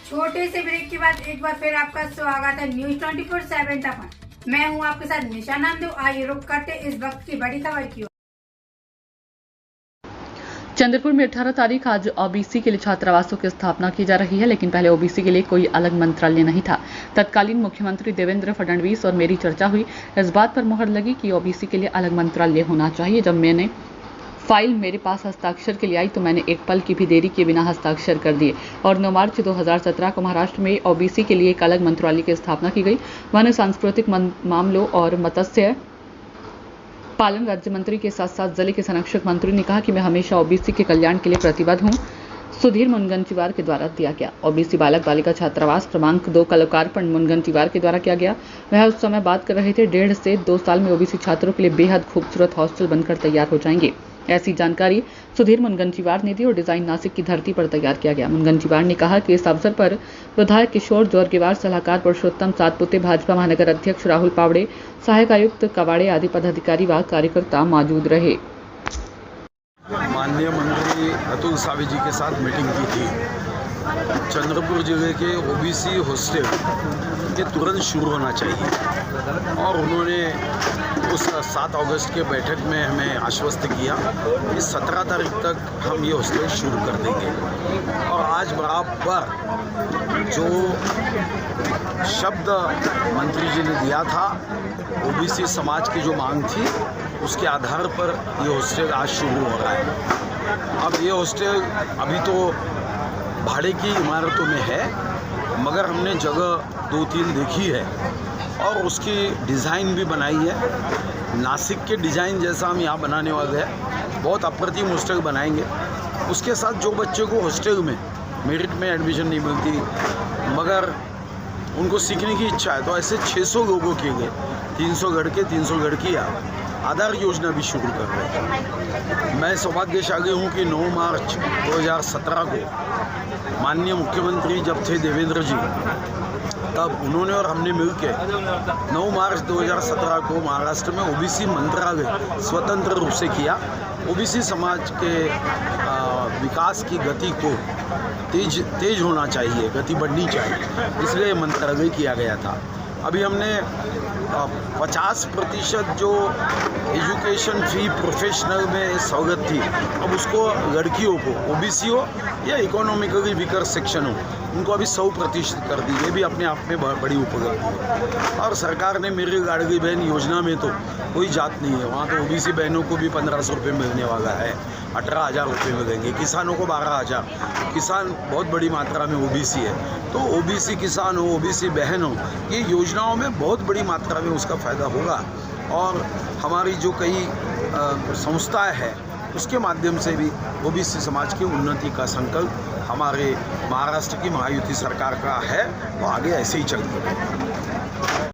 छोटे से ब्रेक के बाद एक बार फिर आपका स्वागत है न्यूज 24/7 पर। मैं हूं आपके साथ निशा नंदू। आइए रुक करते इस वक्त की बड़ी खबर की ओर। चंद्रपुर में 18 तारीख आज ओबीसी के लिए छात्रावासों की स्थापना की जा रही है, लेकिन पहले ओबीसी के लिए कोई अलग मंत्रालय नहीं था। तत्कालीन मुख्यमंत्री देवेंद्र फडणवीस और मेरी चर्चा हुई। इस बात पर मुहर लगी कि ओबीसी के लिए अलग मंत्रालय होना चाहिए। जब मैंने फाइल मेरे पास हस्ताक्षर के लिए आई तो मैंने एक पल की भी देरी किए बिना हस्ताक्षर कर दिए और 9 मार्च 2017 को महाराष्ट्र में ओबीसी के लिए एक अलग मंत्रालय की स्थापना की गई। वन सांस्कृतिक मामलों और मत्स्य पालन राज्य मंत्री के साथ साथ जिले के संरक्षक मंत्री ने कहा कि मैं हमेशा ओबीसी के कल्याण के लिए प्रतिबद्ध हूं। सुधीर मुनगंटीवार के द्वारा दिया गया ओबीसी बालक बालिका छात्रावास क्रमांक 2 का लोकार्पण मुनगंटीवार के द्वारा किया गया। वह उस समय बात कर रहे थे 1.5 से 2 साल में ओबीसी छात्रों के लिए बेहद खूबसूरत हॉस्टल बनकर तैयार हो जाएंगे। ऐसी जानकारी सुधीर मुनगंटीवार ने दी और डिजाइन नासिक की धरती पर तैयार किया गया। मुनगंटीवार ने कहा कि इस अवसर पर विधायक किशोर जोरगेवार, सलाहकार पुरुषोत्तम सातपुते, भाजपा महानगर अध्यक्ष राहुल पावड़े, सहायक आयुक्त कवाड़े आदि पदाधिकारी व कार्यकर्ता मौजूद रहे। माननीय मंत्री अतुल सावे जी के साथ मीटिंग की थी। चंद्रपुर जिले के ओबीसी हॉस्टल ये तुरंत शुरू होना चाहिए और उन्होंने उस 7 अगस्त के बैठक में हमें आश्वस्त किया कि 17 तारीख तक हम ये हॉस्टल शुरू कर देंगे। और आज बराबर जो शब्द मंत्री जी ने दिया था, ओबीसी समाज की जो मांग थी, उसके आधार पर ये हॉस्टल आज शुरू हो रहा है। अब ये हॉस्टल अभी तो भाड़े की इमारतों में है, मगर हमने जगह 2-3 देखी है और उसकी डिज़ाइन भी बनाई है। नासिक के डिज़ाइन जैसा हम यहाँ बनाने वाले हैं, बहुत अप्रतिम हॉस्टल बनाएंगे। उसके साथ जो बच्चे को हॉस्टल में मेरिट में एडमिशन नहीं मिलती मगर उनको सीखने की इच्छा है, तो ऐसे 600 लोगों के लिए 300 लड़के 300 लड़कियाँ आधार योजना भी शुरू कर रहे हैं। मैं सौभाग्यशाली हूँ कि 9 मार्च 2017 को माननीय मुख्यमंत्री जब थे देवेंद्र जी, तब उन्होंने और हमने मिलकर 9 मार्च 2017 को महाराष्ट्र में ओबीसी मंत्रालय स्वतंत्र रूप से किया। ओबीसी समाज के विकास की गति को तेज होना चाहिए, गति बढ़नी चाहिए, इसलिए मंत्रालय किया गया था। अभी हमने 50% जो एजुकेशन फी प्रोफेशनल में सहूलत थी, अब उसको लड़कियों को, ओबीसी हो या इकोनॉमिकली वीकर सेक्शन हो, उनको अभी 100% कर दी। ये भी अपने आप में बड़ी उपलब्धि है। और सरकार ने मेरी लाडली बहन योजना में तो कोई जात नहीं है, वहाँ तो ओबीसी बहनों को भी 1500 रुपये मिलने वाला है, 18,000 रुपये मिलेंगे, किसानों को 12,000। किसान बहुत बड़ी मात्रा में ओबीसी है, तो ओबीसी किसान हो, ओबीसी बहन हो, ये योजनाओं में बहुत बड़ी मात्रा में उसका फ़ायदा होगा। और हमारी जो कई संस्थाएं हैं, उसके माध्यम से भी ओबीसी समाज की उन्नति का संकल्प हमारे महाराष्ट्र की महायुति सरकार का है, वो आगे ऐसे ही चलते रहेगा।